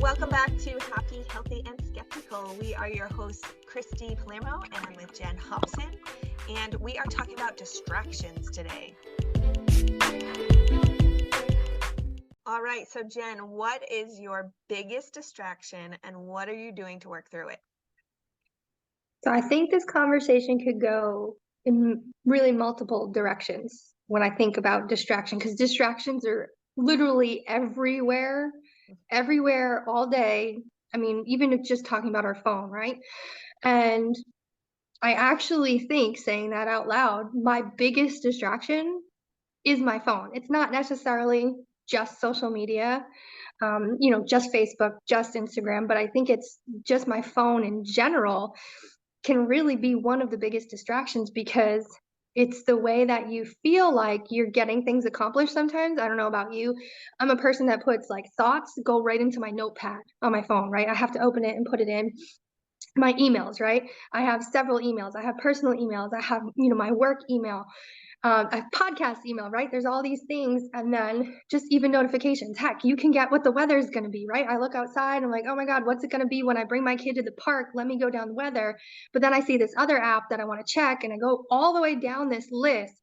Welcome back to Happy, Healthy, and Skeptical. We are your hosts, Christy Palermo, and I'm with Jen Hobson, and we are talking about distractions today. All right, so Jen, what is your biggest distraction, and what are you doing to work through it? So I think this conversation could go in really multiple directions when I think about distraction, because distractions are literally everywhere all day. I mean, even if just talking about our phone, right? And I actually think, saying that out loud, my biggest distraction is my phone. It's not necessarily just social media, just Facebook, just Instagram, but I think it's just my phone in general can really be one of the biggest distractions because it's the way that you feel like you're getting things accomplished sometimes. I don't know about you. I'm a person that puts like thoughts go right into my notepad on my phone, right? I have to open it and put it in. My emails, right? I have several emails. I have personal emails. I have, my work email. A podcast email, right? There's all these things, and then just even notifications. Heck, you can get what the weather is going to be, right? I look outside, I'm like, oh my God, what's it going to be when I bring my kid to the park? Let me go down the weather. But then I see this other app that I want to check, and I go all the way down this list,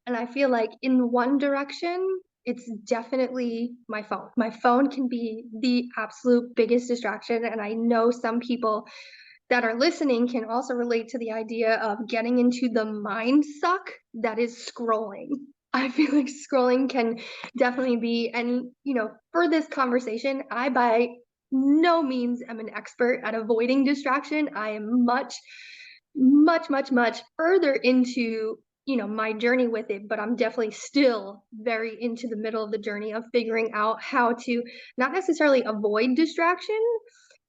and I feel like in one direction, it's definitely my phone. My phone can be the absolute biggest distraction, and I know some people that are listening can also relate to the idea of getting into the mind suck that is scrolling. I feel like scrolling can definitely be, and for this conversation, I by no means am an expert at avoiding distraction. I am much, much, much, much further into my journey with it, but I'm definitely still very into the middle of the journey of figuring out how to not necessarily avoid distraction,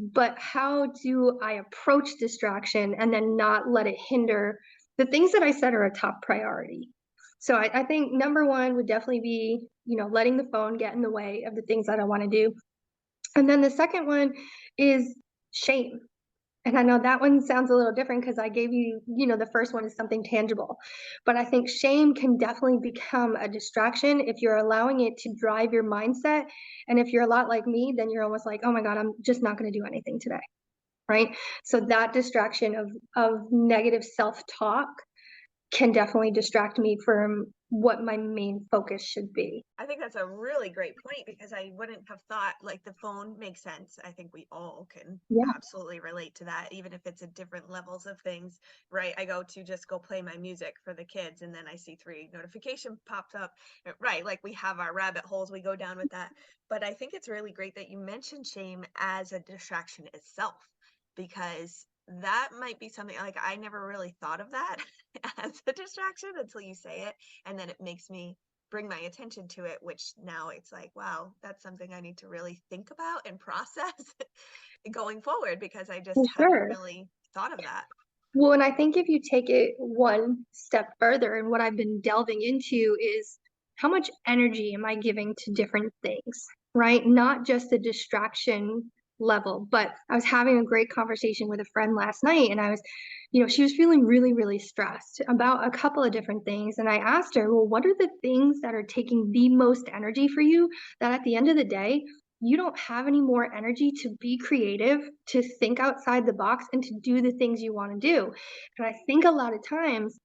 but how do I approach distraction and then not let it hinder the things that I said are a top priority? So I think number one would definitely be, letting the phone get in the way of the things that I want to do. And then the second one is shame. And I know that one sounds a little different because I gave you, the first one is something tangible. But I think shame can definitely become a distraction if you're allowing it to drive your mindset. And if you're a lot like me, then you're almost like, oh my God, I'm just not going to do anything today. Right. So that distraction of negative self-talk can definitely distract me from what my main focus should be. I think that's a really great point because I wouldn't have thought like the phone makes sense. I think we all can Yeah. absolutely relate to that, even if it's at different levels of things, right? I go to just go play my music for the kids and then I see 3 notifications popped up, right? Like we have our rabbit holes, we go down with that. But I think it's really great that you mentioned shame as a distraction itself because that might be something like I never really thought of that as a distraction until you say it. And then it makes me bring my attention to it, which now it's like, wow, that's something I need to really think about and process going forward because I just For hadn't sure. really thought of that. Well, and I think if you take it one step further, and what I've been delving into is how much energy am I giving to different things, right? Not just the distraction level, but I was having a great conversation with a friend last night, and she was feeling really, really stressed about a couple of different things. And I asked her, well, what are the things that are taking the most energy for you that at the end of the day, you don't have any more energy to be creative, to think outside the box, and to do the things you want to do. And I think a lot of times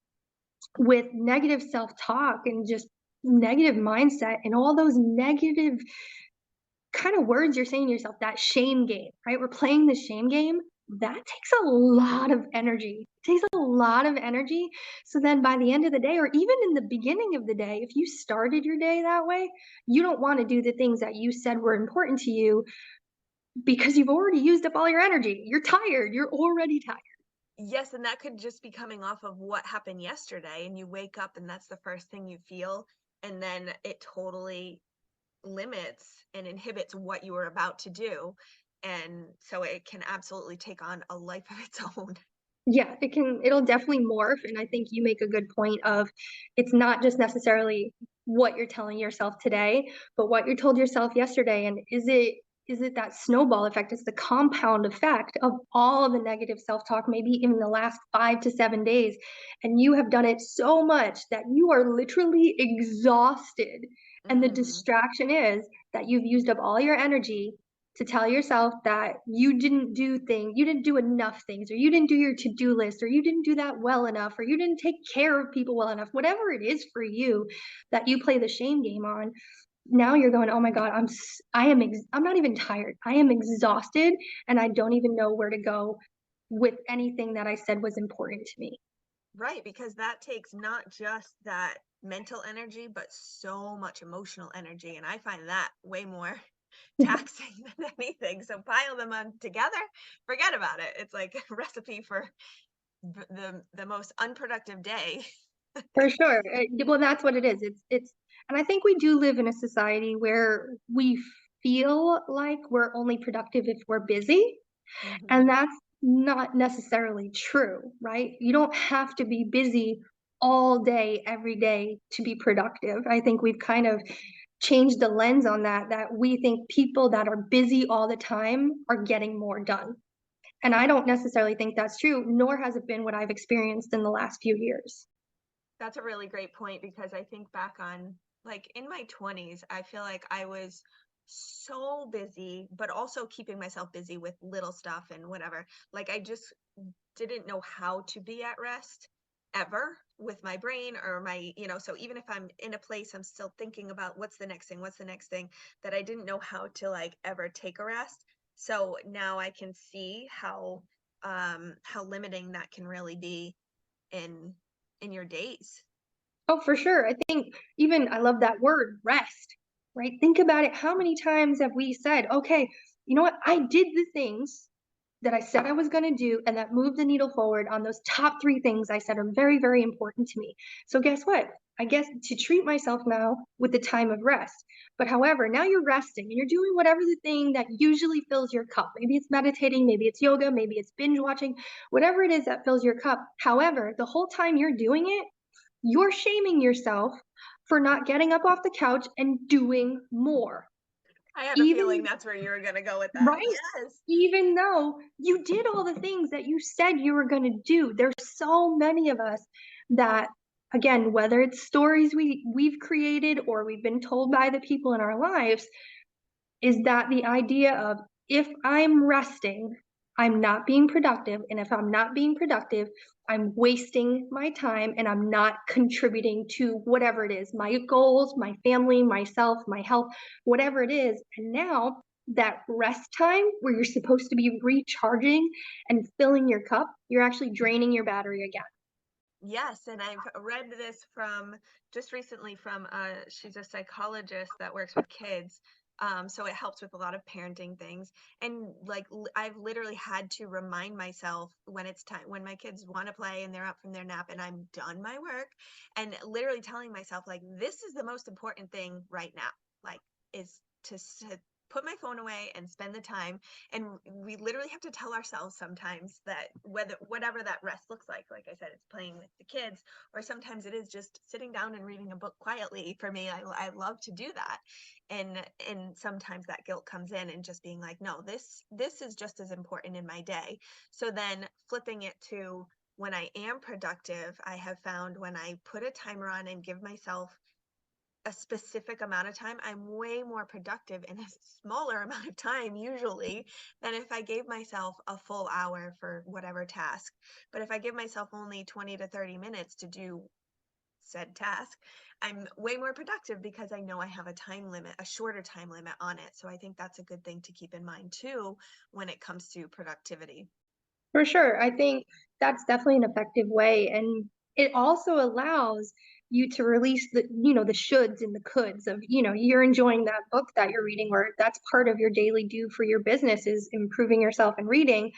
with negative self talk and just negative mindset and all those negative kind of words you're saying to yourself, that shame game, right? We're playing the shame game. That takes a lot of energy. It takes a lot of energy. So then by the end of the day, or even in the beginning of the day, if you started your day that way, you don't want to do the things that you said were important to you because you've already used up all your energy. You're tired. You're already tired. Yes, and that could just be coming off of what happened yesterday, and you wake up and that's the first thing you feel, and then it totally limits and inhibits what you were about to do. And so it can absolutely take on a life of its own. Yeah, it'll definitely morph. And I think you make a good point of it's not just necessarily what you're telling yourself today, but what you told yourself yesterday. And is it that snowball effect? It's the compound effect of all of the negative self-talk, maybe even the last 5 to 7 days. And you have done it so much that you are literally exhausted. And the Hmm. distraction is that you've used up all your energy to tell yourself that you didn't do enough things, or you didn't do your to-do list, or you didn't do that well enough, or you didn't take care of people well enough, whatever it is for you that you play the shame game on. Now you're going, oh my God, I'm not even tired. I am exhausted and I don't even know where to go with anything that I said was important to me. Right, because that takes not just that mental energy, but so much emotional energy. And I find that way more taxing than anything. So pile them on together, forget about it. It's like a recipe for the most unproductive day. For sure. Well, that's what it is. And I think we do live in a society where we feel like we're only productive if we're busy. Mhm. And that's not necessarily true, right? You don't have to be busy all day, every day to be productive. I think we've kind of changed the lens on that we think people that are busy all the time are getting more done. And I don't necessarily think that's true, nor has it been what I've experienced in the last few years. That's a really great point because I think back on like in my 20s, I feel like I was so busy, but also keeping myself busy with little stuff and whatever. Like I just didn't know how to be at rest ever with my brain or so even if I'm in a place, I'm still thinking about what's the next thing, that I didn't know how to like ever take a rest. So now I can see how limiting that can really be in your days. Oh, for sure. I think even I love that word, rest, right? Think about it. How many times have we said, okay, you know what? I did the things that I said I was going to do and that moved the needle forward on those top three things I said are very, very important to me. So guess what? I guess to treat myself now with the time of rest. But however, now you're resting and you're doing whatever the thing that usually fills your cup. Maybe it's meditating, maybe it's yoga, maybe it's binge watching, whatever it is that fills your cup. However, the whole time you're doing it, you're shaming yourself for not getting up off the couch and doing more. I had a feeling Even that's where you were gonna go with that. right, Yes. even though you did all the things that you said you were going to do. There's so many of us that, again, whether it's stories we've created or we've been told by the people in our lives, is that the idea of, if I'm resting, I'm not being productive. And if I'm not being productive, I'm wasting my time and I'm not contributing to whatever it is, my goals, my family, myself, my health, whatever it is. And now that rest time where you're supposed to be recharging and filling your cup, you're actually draining your battery again. Yes, and I've read this from just recently from she's a psychologist that works with kids. So it helps with a lot of parenting things. And like I've literally had to remind myself when it's time, when my kids want to play and they're up from their nap and I'm done my work, and literally telling myself like this is the most important thing right now. Like is to put my phone away and spend the time. And we literally have to tell ourselves sometimes that whatever that rest looks like I said, it's playing with the kids, or sometimes it is just sitting down and reading a book quietly. For me, I love to do that. And sometimes that guilt comes in and just being like, no, this is just as important in my day. So then flipping it to when I am productive, I have found when I put a timer on and give myself a specific amount of time, I'm way more productive in a smaller amount of time usually than if I gave myself a full hour for whatever task. But if I give myself only 20 to 30 minutes to do said task, I'm way more productive because I know I have a time limit, a shorter time limit on it. So I think that's a good thing to keep in mind too when it comes to productivity. For sure. I think that's definitely an effective way. And it also allows you to release the shoulds and the coulds of, you're enjoying that book that you're reading, or that's part of your daily do for your business is improving yourself and reading.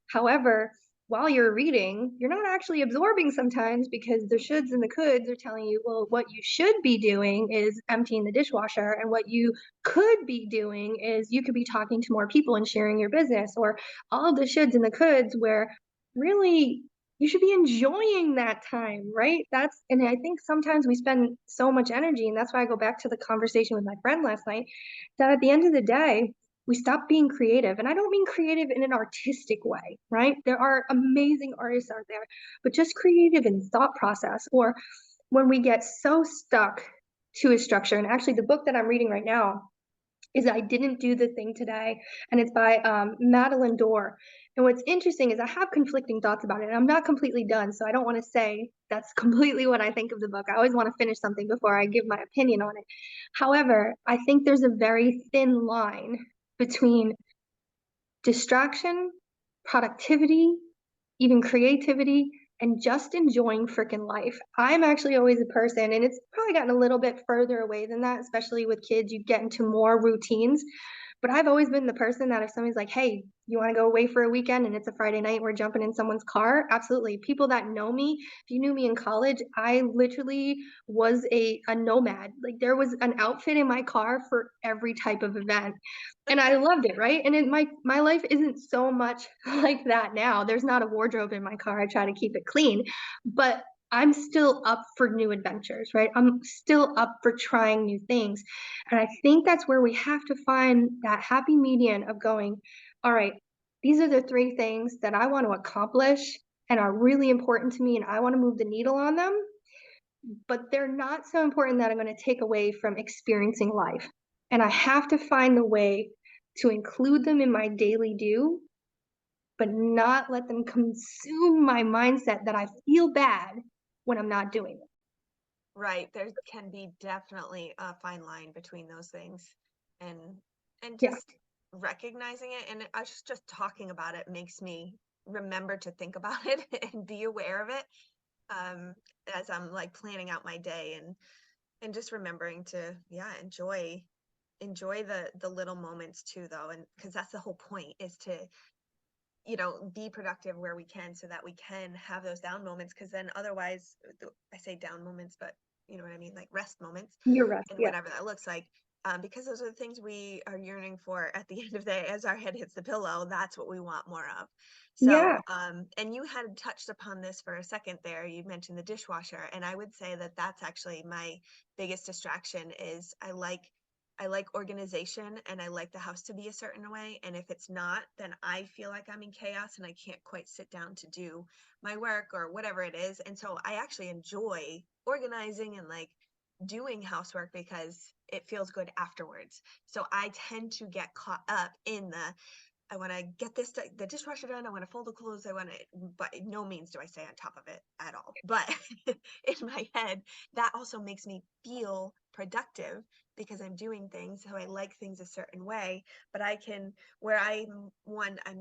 However, while you're reading, you're not actually absorbing sometimes because the shoulds and the coulds are telling you, well, what you should be doing is emptying the dishwasher. And what you could be doing is you could be talking to more people and sharing your business, or all the shoulds and the coulds, where really you should be enjoying that time, right? And I think sometimes we spend so much energy, and that's why I go back to the conversation with my friend last night, that at the end of the day, we stop being creative. And I don't mean creative in an artistic way, right? There are amazing artists out there, but just creative in thought process, or when we get so stuck to a structure. And actually, the book that I'm reading right now, is I didn't do the thing today, and it's by Madeline Dorr. And what's interesting is I have conflicting thoughts about it, and I'm not completely done, so I don't want to say that's completely what I think of the book. I always want to finish something before I give my opinion on it. However, I think there's a very thin line between distraction, productivity, even creativity, and just enjoying freaking life. I'm actually always a person, and it's probably gotten a little bit further away than that, especially with kids, you get into more routines. But I've always been the person that if somebody's like, "Hey, you wanna go away for a weekend?" and it's a Friday night, we're jumping in someone's car, absolutely. People that know me, if you knew me in college, I literally was a nomad. Like, there was an outfit in my car for every type of event, and I loved it, right? And my life isn't so much like that now. There's not a wardrobe in my car, I try to keep it clean, but I'm still up for new adventures, right? I'm still up for trying new things. And I think that's where we have to find that happy median of going, all right, these are the three things that I want to accomplish and are really important to me, and I want to move the needle on them, but they're not so important that I'm going to take away from experiencing life. And I have to find the way to include them in my daily do, but not let them consume my mindset that I feel bad when I'm not doing it. Right. There can be definitely a fine line between those things, and Yeah, just recognizing it, and us just talking about it makes me remember to think about it and be aware of it, um as I'm like planning out my day, and just remembering to, yeah, enjoy the little moments too, though, and because that's the whole point, is to, be productive where we can, so that we can have those down moments, because then otherwise, I say down moments, but you know what I mean, like rest moments, you're right. and Yeah. whatever that looks like. Because those are the things we are yearning for at the end of the day. As our head hits the pillow, that's what we want more of. So, Yeah. and you had touched upon this for a second there. You mentioned the dishwasher, and I would say that that's actually my biggest distraction. Is I like organization, and I like the house to be a certain way. And if it's not, then I feel like I'm in chaos and I can't quite sit down to do my work or whatever it is. And so I actually enjoy organizing and like doing housework because it feels good afterwards. So I tend to get caught up in I want to get the dishwasher done. I want to fold the clothes. I want to, but no means do I stay on top of it at all. But in my head, that also makes me feel productive because I'm doing things. So I like things a certain way, but I can, where I'm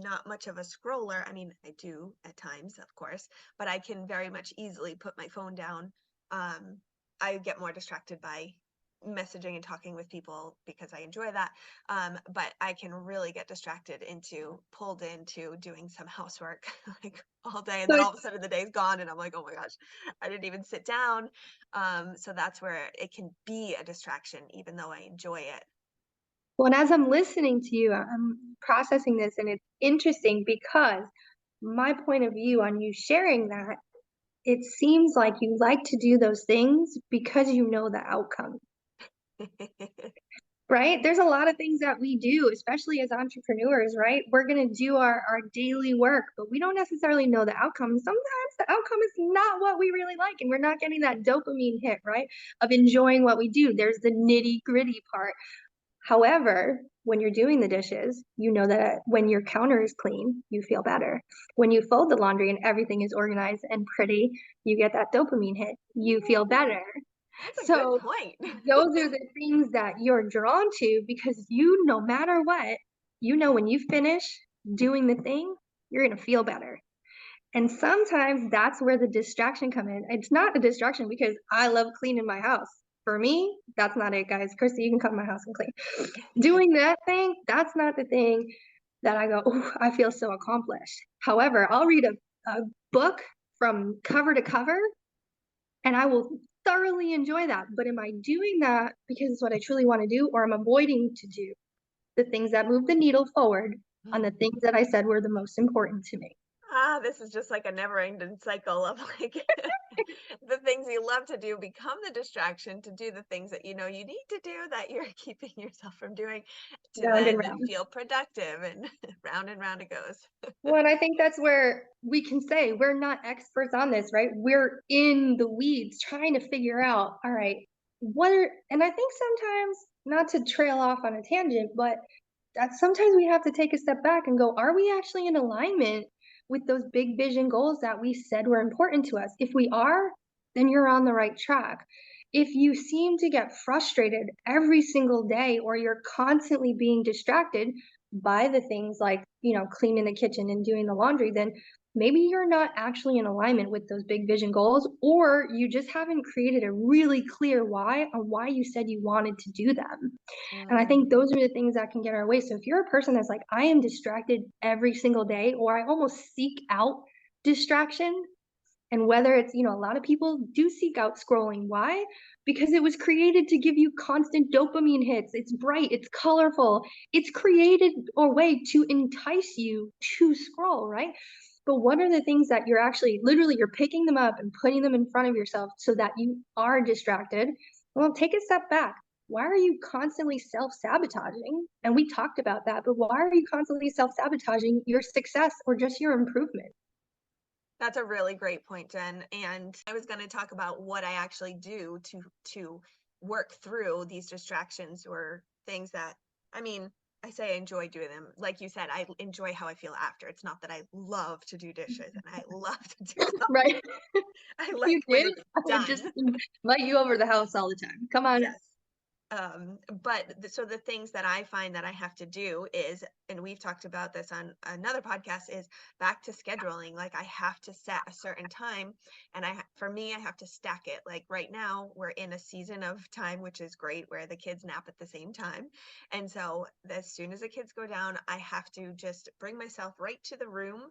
not much of a scroller. I mean, I do at times, of course, but I can very much easily put my phone down. Um, I get more distracted by messaging and talking with people because I enjoy that. But I can really get pulled into doing some housework like all day. And So then all it's of a sudden the day's gone and I'm like, oh my gosh, I didn't even sit down. So that's where it can be a distraction, even though I enjoy it. Well, and as I'm listening to you, I'm processing this, and it's interesting because my point of view on you sharing that, it seems like you like to do those things because you know the outcome, right? There's a lot of things that we do, especially as entrepreneurs, right? We're going to do our daily work, but we don't necessarily know the outcome. Sometimes the outcome is not what we really like, and we're not getting that dopamine hit, right? Of enjoying what we do. There's the nitty gritty part. However, when you're doing the dishes, you know that when your counter is clean, you feel better. When you fold the laundry and everything is organized and pretty, you get that dopamine hit. You feel better. That's a good So point. those are the things that you're drawn to because you, no matter what, you know when you finish doing the thing, you're going to feel better. And sometimes that's where the distraction come in. It's not a distraction because I love cleaning my house. For me, that's not it, guys. Christy, you can come to my house and clean. Doing that thing, that's not the thing that I go, "Ooh, I feel so accomplished." However, I'll read a book from cover to cover and I will thoroughly enjoy that. But am I doing that because it's what I truly want to do, or I'm avoiding to do the things that move the needle forward on the things that I said were the most important to me? This is just like a never-ending cycle of like the things you love to do become the distraction to do the things that you know you need to do that you're keeping yourself from doing, to Round and then round. feel productive, and round it goes. Well, and I think that's where we can say we're not experts on this, right? We're in the weeds trying to figure out, all right, and I think sometimes not to trail off on a tangent, but that sometimes we have to take a step back and go, are we actually in alignment with those big vision goals that we said were important to us? If we are, then you're on the right track. If you seem to get frustrated every single day, or you're constantly being distracted by the things like, cleaning the kitchen and doing the laundry, then maybe you're not actually in alignment with those big vision goals, or you just haven't created a really clear why on why you said you wanted to do them. And I think Mm. those are the things that can get our way. So if you're a person that's like, I am distracted every single day, or I almost seek out distraction, and whether it's, a lot of people do seek out scrolling. Why? Because it was created to give you constant dopamine hits. It's bright, it's colorful, it's created a way to entice you to scroll, right? But what are the things that you're actually literally you're picking them up and putting them in front of yourself so that you are distracted? Well, take a step back. Why are you constantly self-sabotaging? And we talked about that, but why are you constantly self-sabotaging your success or just your improvement? That's a really great point, Jen. And I was going to talk about what I actually do to work through these distractions or things that, I mean, I say I enjoy doing them. Like you said, I enjoy how I feel after. It's not that I love to do dishes and I love to do Right? laundry. I You like when did? it's I would just done. invite you over the house all the time. Come on. Yes. So the things that I find that I have to do is, and we've talked about this on another podcast, is back to scheduling. Like I have to set a certain time, and for me, I have to stack it. Like right now, we're in a season of time, which is great, where the kids nap at the same time, and so as soon as the kids go down, I have to just bring myself right to the room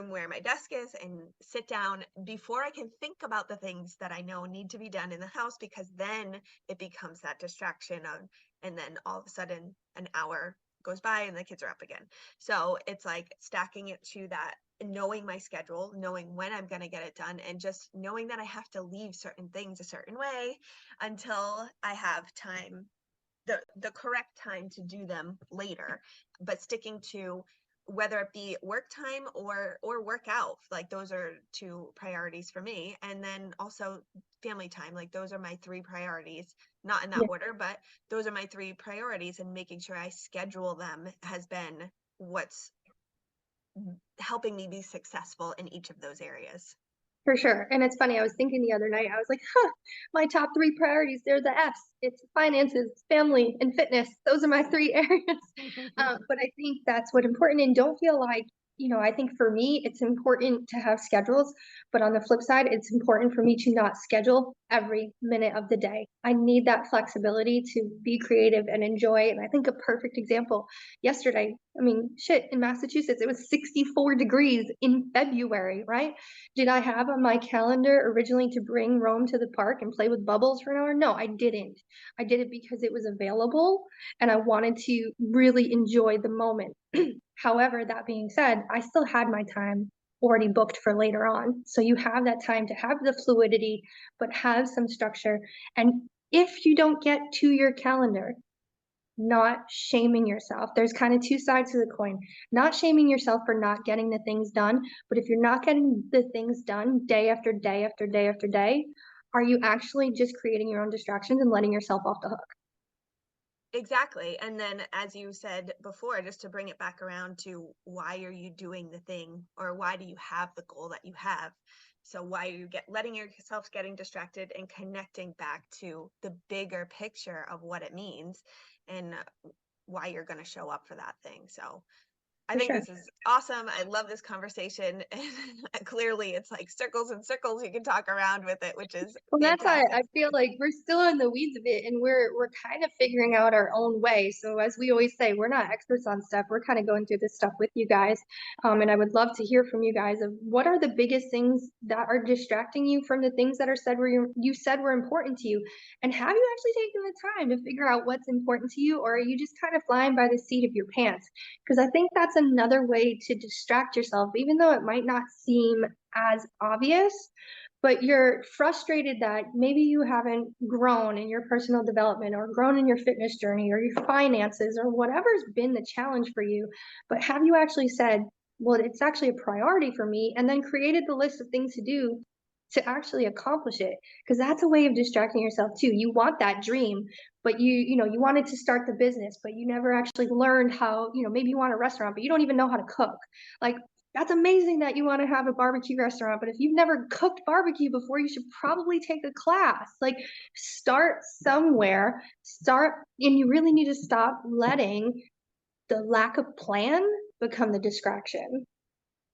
where my desk is and sit down before I can think about the things that I know need to be done in the house, because then it becomes that distraction of, and then all of a sudden an hour goes by and the kids are up again. So it's like stacking it to that, knowing my schedule, knowing when I'm going to get it done, and just knowing that I have to leave certain things a certain way until I have time, the correct time to do them later, but sticking to whether it be work time or work out. Like those are two priorities for me, and then also family time. Like those are my three priorities, not in that Yeah, order, but those are my three priorities, and making sure I schedule them has been what's helping me be successful in each of those areas. for sure. And it's funny, I was thinking the other night, I was like, huh, my top three priorities, they're the F's. It's finances, family, and fitness. Those are my three areas. But I think that's what important. And don't feel like, I think for me, it's important to have schedules. But on the flip side, it's important for me to not schedule every minute of the day. I need that flexibility to be creative and enjoy. And I think a perfect example yesterday, I mean, shit, in Massachusetts, it was 64 degrees in February, right? Did I have on my calendar originally to bring Rome to the park and play with bubbles for an hour? No, I didn't. I did it because it was available and I wanted to really enjoy the moment. However, that being said, I still had my time already booked for later on. So you have that time to have the fluidity, but have some structure. And if you don't get to your calendar, not shaming yourself. There's kind of two sides to the coin. Not shaming yourself for not getting the things done, but if you're not getting the things done day after day after day after day, are you actually just creating your own distractions and letting yourself off the hook? Exactly. And then, as you said before, just to bring it back around to why are you doing the thing, or why do you have the goal that you have? So why are you letting yourself getting distracted and connecting back to the bigger picture of what it means, and why you're going to show up for that thing. So I For think sure. this is awesome. I love this conversation. And clearly it's like circles and circles you can talk around with it, which is Well, that's why fantastic. I feel like we're still in the weeds of it and we're kind of figuring out our own way. So as we always say, we're not experts on stuff. We're kind of going through this stuff with you guys. And I would love to hear from you guys of what are the biggest things that are distracting you from the things that are said where you said were important to you. And have you actually taken the time to figure out what's important to you, or are you just kind of flying by the seat of your pants? Because I think that's another way to distract yourself, even though it might not seem as obvious, but you're frustrated that maybe you haven't grown in your personal development or grown in your fitness journey or your finances or whatever's been the challenge for you. But have you actually said, well, it's actually a priority for me, and then created the list of things to do to actually accomplish it, because that's a way of distracting yourself too. You want that dream, but you wanted to start the business, but you never actually learned how, maybe you want a restaurant, but you don't even know how to cook. Like, that's amazing that you want to have a barbecue restaurant, but if you've never cooked barbecue before, you should probably take a class. Like, start somewhere, and you really need to stop letting the lack of plan become the distraction.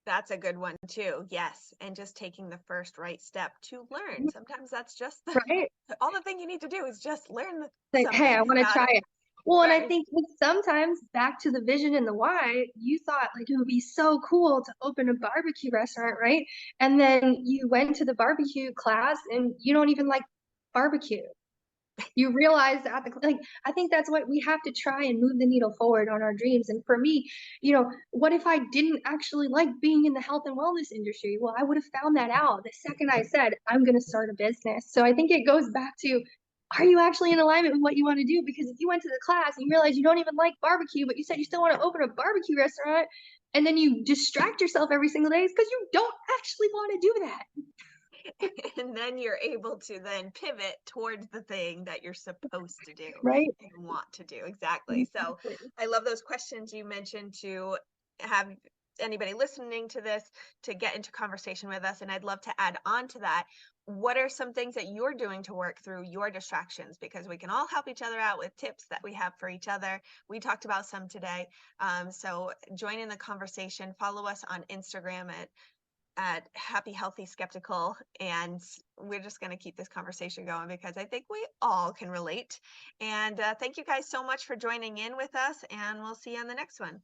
That's a good one too. Yes. And just taking the first right step to learn. Sometimes that's just Right? all the thing you need to do is just learn Like, hey, I something want to about try it. it. Well, and I Right. think that sometimes back to the vision and the why, you thought like it would be so cool to open a barbecue restaurant, right? And then you went to the barbecue class and you don't even like barbecue. You realize that like I think that's what we have to try and move the needle forward on our dreams. And for me, what if I didn't actually like being in the health and wellness industry? Well, I would have found that out the second I said I'm going to start a business. So I think it goes back to, are you actually in alignment with what you want to do? Because if you went to the class and you realize you don't even like barbecue, but you said you still want to open a barbecue restaurant, and then you distract yourself every single day, it's because you don't actually want to do that. And then you're able to then pivot towards the thing that you're supposed to do Right? and want to do. Exactly. So Exactly. I love those questions you mentioned to have anybody listening to this to get into conversation with us. And I'd love to add on to that. What are some things that you're doing to work through your distractions? Because we can all help each other out with tips that we have for each other. We talked about some today. So join in the conversation. Follow us on Instagram at Happy Healthy Skeptical, and we're just going to keep this conversation going because I think we all can relate. And thank you guys so much for joining in with us, and we'll see you on the next one.